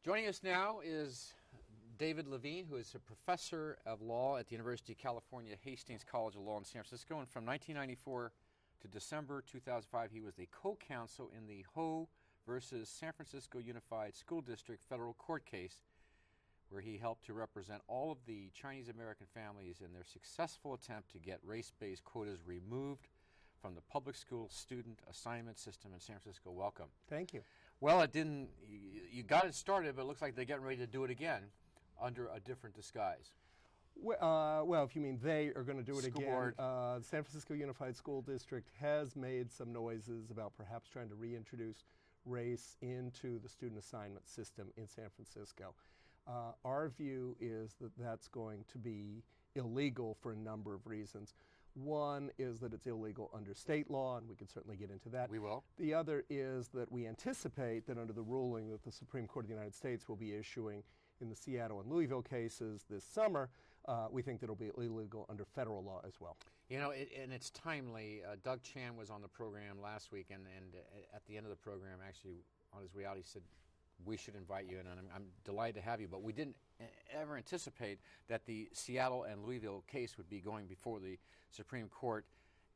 Joining us now is David Levine, who is a professor of law at the University of California, Hastings College of Law in San Francisco. And from 1994 to December 2005, he was the co-counsel in the Ho versus San Francisco Unified School District federal court case, where he helped to represent all of the Chinese American families in their successful attempt to get race-based quotas removed from the public school student assignment system in San Francisco. Welcome. Thank you. Well, it didn't, you got it started, but it looks like they're getting ready to do it again under a different disguise. Well, if you mean they are going to do it School again, board. the San Francisco Unified School District has made some noises about perhaps trying to reintroduce race into the student assignment system in San Francisco. Our view is that that's going to be illegal for a number of reasons. One is that it's illegal under state law, and we can certainly get into that. We will. The other is that we anticipate that under the ruling that the Supreme Court of the United States will be issuing in the Seattle and Louisville cases this summer, we think that it'll be illegal under federal law as well. You know, and it's timely. Doug Chan was on the program last week, and at the end of the program, actually, on his way out, he said, we should invite you, and I'm delighted to have you, but we didn't ever anticipate that the Seattle and Louisville case would be going before the Supreme Court,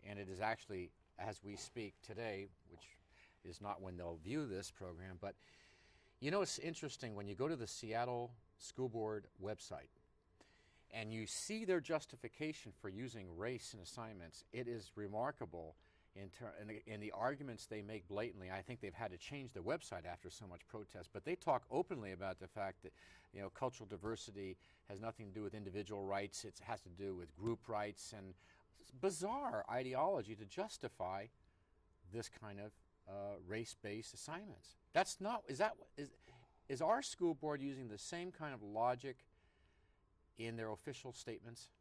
and it is actually, as we speak today, which is not when they'll view this program, but you know, it's interesting when you go to the Seattle School Board website and you see their justification for using race in assignments. It is remarkable in the arguments they make blatantly. I think they've had to change their website after so much protest, but they talk openly about the fact that, you know, cultural diversity has nothing to do with individual rights. It has to do with group rights, and it's bizarre ideology to justify this kind of race-based assignments. That's not, is our school board using the same kind of logic in their official statements?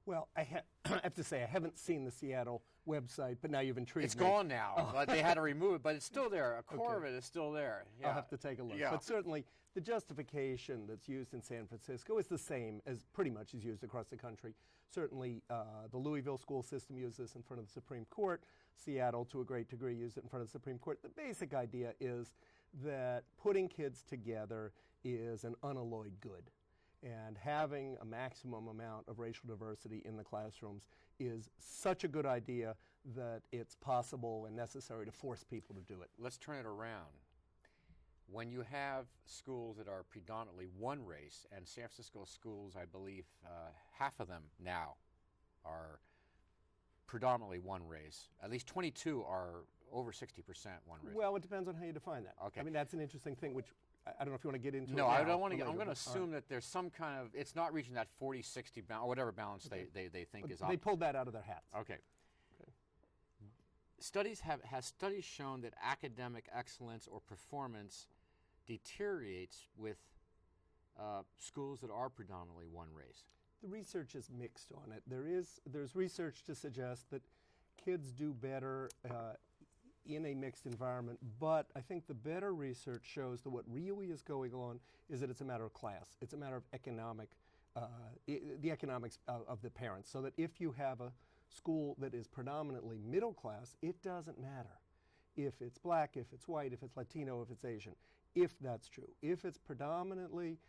Well, I have to say, I haven't seen the Seattle website, but now you've intrigued me. It's gone now, but they had to remove it, but it's still there. A core of it is still there. Yeah. I'll have to take a look. Yeah. But certainly, the justification that's used in San Francisco is the same as pretty much is used across the country. Certainly, the Louisville school system used this in front of the Supreme Court. Seattle, to a great degree, used it in front of the Supreme Court. The basic idea is that putting kids together is an unalloyed good. And having a maximum amount of racial diversity in the classrooms is such a good idea that it's possible and necessary to force people to do it. Let's turn it around. When you have schools that are predominantly one race, and San Francisco schools, I believe, half of them now are predominantly one race. At least 22 are over 60% one race. Well, it depends on how you define that. Okay. I mean, that's an interesting thing, which I don't know if you want to get into. No, it now. I don't want to. I'm later, going to but, assume that there's some kind of. It's not reaching that 40-60 balance, or whatever balance they think is. They pulled that out of their hats. Okay. Studies has studies shown that academic excellence or performance deteriorates with schools that are predominantly one race. The research is mixed on it. There's research to suggest that kids do better in a mixed environment, but I think the better research shows that what really is going on is that it's a matter of class. It's a matter of economic, the economics of the parents, so that if you have a school that is predominantly middle class, it doesn't matter if it's black, if it's white, if it's Latino, if it's Asian, if that's true. If it's predominantly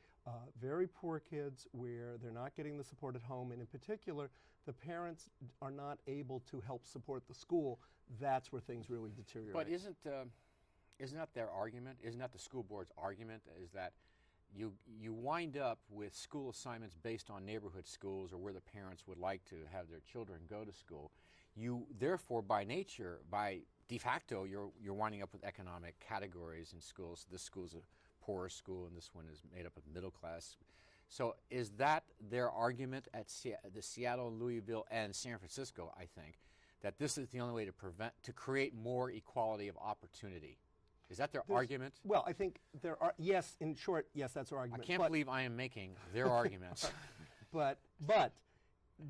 very poor kids where they're not getting the support at home, and in particular, the parents are not able to help support the school, that's where things really deteriorate. But isn't that their argument? Isn't that the school board's argument? Is that you wind up with school assignments based on neighborhood schools or where the parents would like to have their children go to school. You therefore, by nature, by de facto, you're winding up with economic categories in schools. This school's a poorer school, and this one is made up of middle class. So is that their argument at the Seattle, Louisville, and San Francisco, I think, that this is the only way to create more equality of opportunity? Is that their argument? Well, I think there are, yes, in short, yes, that's our argument. I can't believe I am making their arguments. But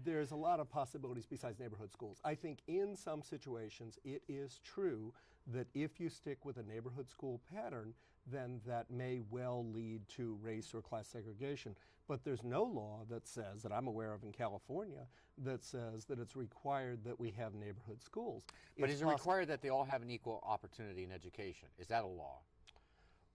there's a lot of possibilities besides neighborhood schools. I think in some situations it is true that if you stick with a neighborhood school pattern, then that may well lead to race or class segregation. But there's no law that says, that I'm aware of in California, that says that it's required that we have neighborhood schools. But is it required that they all have an equal opportunity in education? Is that a law?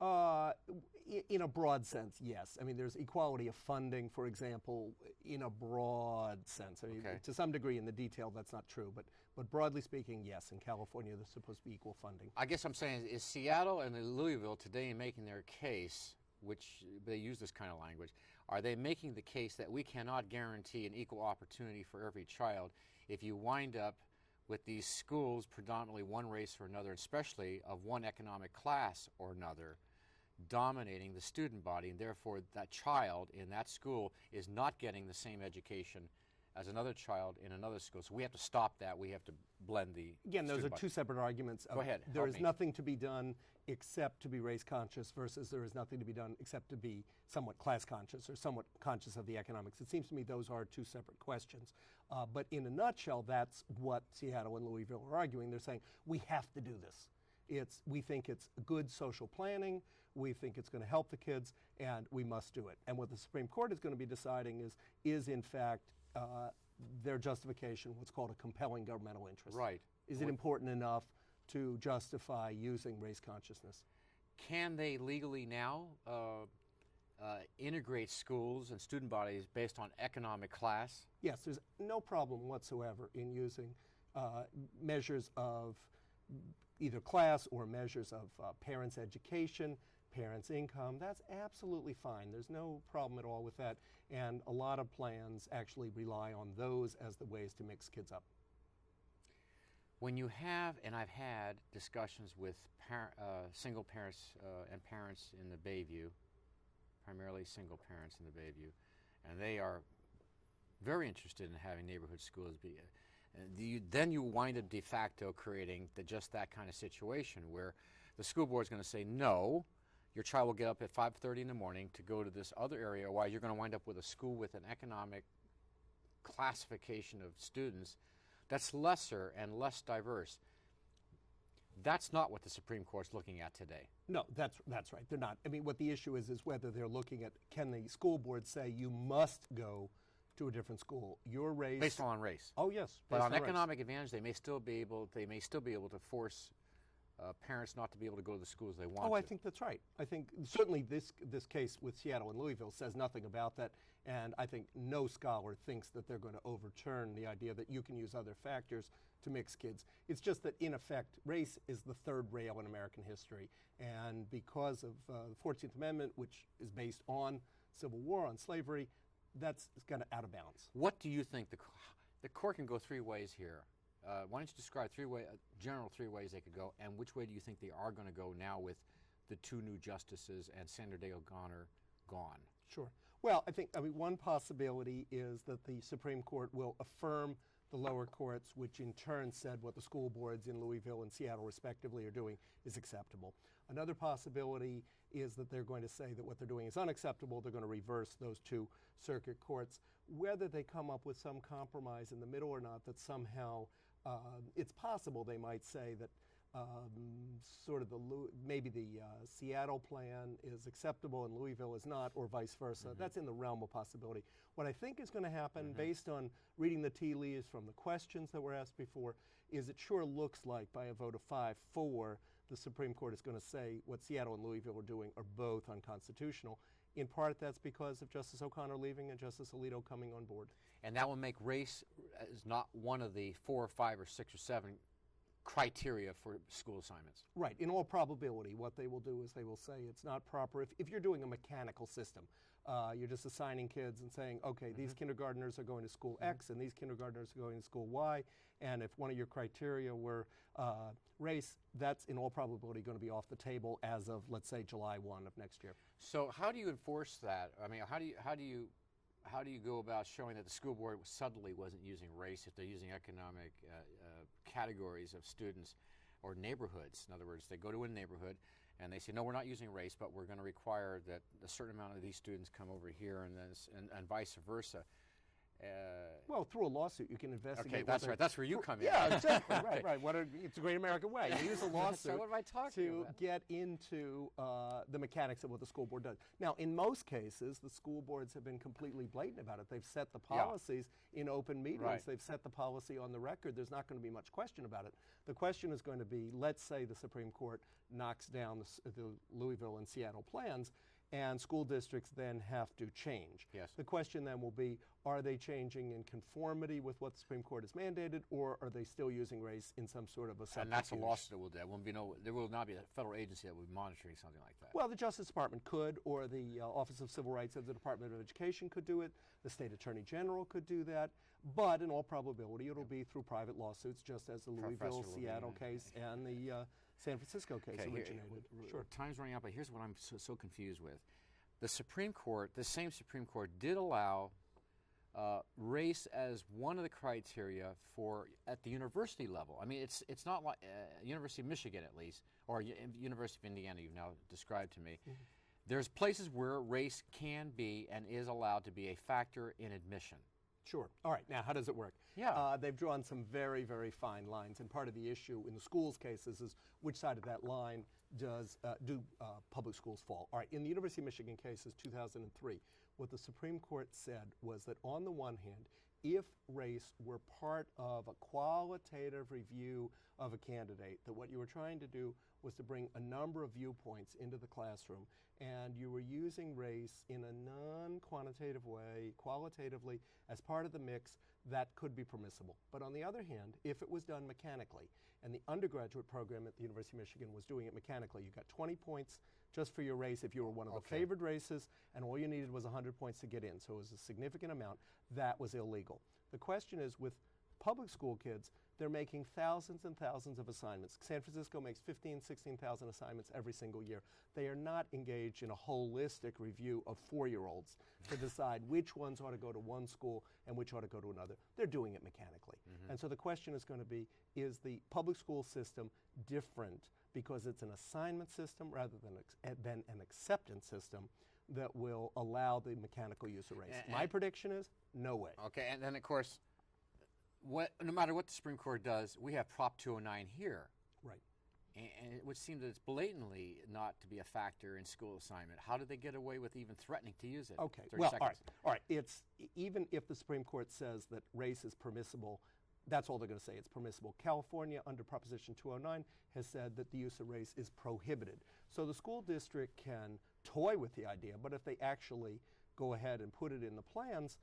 In a broad sense, yes. I mean, there's equality of funding, for example, in a broad sense. I mean, Okay. to some degree, in the detail, that's not true. But broadly speaking, yes. In California, there's supposed to be equal funding. I guess I'm saying is Seattle and Louisville today making their case, which they use this kind of language, are they making the case that we cannot guarantee an equal opportunity for every child if you wind up with these schools predominantly one race or another, especially of one economic class or another, dominating the student body, and therefore that child in that school is not getting the same education as another child in another school. So we have to stop that. We have to blend the Again, those are student body. two separate arguments. Go ahead, There help is me. nothing to be done except to be race conscious versus there is nothing to be done except to be somewhat class conscious or somewhat conscious of the economics. It seems to me those are two separate questions. But in a nutshell, that's what Seattle and Louisville are arguing. They're saying we have to do this. We think it's good social planning. We think it's going to help the kids, and we must do it. And what the Supreme Court is going to be deciding is in fact their justification, what's called a compelling governmental interest. Right. Is it important enough to justify using race consciousness? Can they legally now integrate schools and student bodies based on economic class? Yes, there's no problem whatsoever in using measures of either class or measures of parents' education, parents' income. That's absolutely fine. There's no problem at all with that. And a lot of plans actually rely on those as the ways to mix kids up. When you have, and I've had discussions with single parents and parents in the Bayview, primarily single parents in the Bayview, and they are very interested in having neighborhood schools be. Then you wind up de facto creating just that kind of situation where the school board is going to say, no, your child will get up at 5:30 in the morning to go to this other area, while you're going to wind up with a school with an economic classification of students that's lesser and less diverse. That's not what the Supreme Court's looking at today. No, that's right. They're not. I mean, what the issue is whether they're looking at, can the school board say you must go to a different school? Your race. Based on race. Oh yes. But based on race. economic advantage, they may still be able to force parents not to be able to go to the schools they want to. Oh, I think that's right. I think certainly this case with Seattle and Louisville says nothing about that, and I think no scholar thinks that they're going to overturn the idea that you can use other factors to mix kids. It's just that, in effect, race is the third rail in American history, and because of the 14th Amendment, which is based on Civil War, on slavery, that's kind of out of bounds. What do you think the court can go three ways here? Why don't you describe general three ways they could go, and which way do you think they are going to go now with the two new justices and Sandra Day O'Connor gone? Sure. Well, I mean, one possibility is that the Supreme Court will affirm the lower courts, which in turn said what the school boards in Louisville and Seattle respectively are doing is acceptable. Another possibility is that they're going to say that what they're doing is unacceptable. They're going to reverse those two circuit courts. Whether they come up with some compromise in the middle or not, that somehow it's possible they might say that sort of maybe the Seattle plan is acceptable and Louisville is not, or vice versa. Mm-hmm. That's in the realm of possibility. What I think is going to happen, based on reading the tea leaves from the questions that were asked before, is it sure looks like by a vote of 5-4, the Supreme Court is going to say what Seattle and Louisville are doing are both unconstitutional. In part, that's because of Justice O'Connor leaving and Justice Alito coming on board. And that will make race as not one of the 4 or 5 or 6 or 7 criteria for school assignments. Right. In all probability, what they will do is they will say it's not proper. If you're doing a mechanical system, you're just assigning kids and saying, okay, these kindergartners are going to school X and these kindergartners are going to school Y, and if one of your criteria were race, that's in all probability going to be off the table as of, let's say, July 1 of next year. So how do you enforce that? I mean, how do you go about showing that the school board suddenly wasn't using race if they're using economic categories of students or neighborhoods? In other words, they go to a neighborhood and they say, no, we're not using race, but we're going to require that a certain amount of these students come over here and vice versa. Well, through a lawsuit, you can investigate. Okay, that's right. That's where you come in. Yeah, exactly. Right. It's a great American way. You use a lawsuit So what am I talking to about? get into the mechanics of what the school board does. Now, in most cases, the school boards have been completely blatant about it. They've set the policies in open meetings. Right. They've set the policy on the record. There's not going to be much question about it. The question is going to be, let's say the Supreme Court knocks down the Louisville and Seattle plans, and school districts then have to change. Yes. The question then will be, are they changing in conformity with what the Supreme Court has mandated, or are they still using race in some sort of a subterfuge? And that's a lawsuit that will do. There will not be a federal agency that will be monitoring something like that. Well, the Justice Department could, or the Office of Civil Rights of the Department of Education could do it. The State Attorney General could do that. But in all probability, it'll be through private lawsuits, just as the Louisville, Seattle case and the San Francisco case originated. Sure. Time's running out, but here's what I'm so confused with. The Supreme Court, the same Supreme Court, did allow race as one of the criteria for at the university level. I mean, it's not like University of Michigan, at least, or University of Indiana, you've now described to me. Mm-hmm. There's places where race can be and is allowed to be a factor in admission. Sure. All right. Now, how does it work? Yeah. They've drawn some very, very fine lines, and part of the issue in the schools' cases is which side of that line do public schools fall. All right. In the University of Michigan cases, 2003, what the Supreme Court said was that on the one hand, if race were part of a qualitative review of a candidate, that what you were trying to do was to bring a number of viewpoints into the classroom, and you were using race in a non-quantitative way, qualitatively, as part of the mix, that could be permissible. But on the other hand, if it was done mechanically, and the undergraduate program at the University of Michigan was doing it mechanically, you got 20 points just for your race if you were one of the favored races, and all you needed was 100 points to get in, so it was a significant amount. That was illegal. The question is, with public school kids, they're making thousands and thousands of assignments. San Francisco makes 16,000 assignments every single year. They are not engaged in a holistic review of 4-year-olds to decide which ones ought to go to one school and which ought to go to another. They're doing it mechanically. Mm-hmm. And so the question is going to be, is the public school system different because it's an assignment system rather than an acceptance system that will allow the mechanical use of race? My prediction is no way. Okay, and then of course, no matter what the Supreme Court does, we have Prop 209 here. Right. And it would seem that it's blatantly not to be a factor in school assignment. How did they get away with even threatening to use it? Okay, well, all right. It's, even if the Supreme Court says that race is permissible, that's all they're going to say. It's permissible. California, under Proposition 209, has said that the use of race is prohibited. So the school district can toy with the idea, but if they actually go ahead and put it in the plans,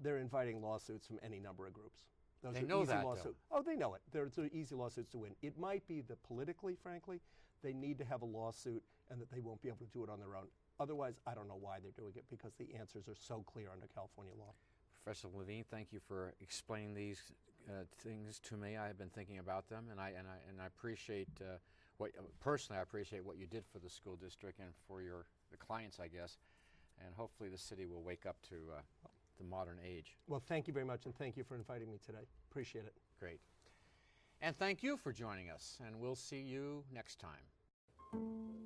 they're inviting lawsuits from any number of groups. Those they are know easy that, lawsuits. Oh, they know it. They're easy lawsuits to win. It might be that politically, frankly, they need to have a lawsuit and that they won't be able to do it on their own. Otherwise, I don't know why they're doing it, because the answers are so clear under California law. Professor Levine, thank you for explaining these things to me. I have been thinking about them, and I appreciate personally I appreciate what you did for the school district and for the clients, I guess, and hopefully the city will wake up to the modern age. Well, thank you very much, and thank you for inviting me today. Appreciate it. Great. And thank you for joining us, and we'll see you next time.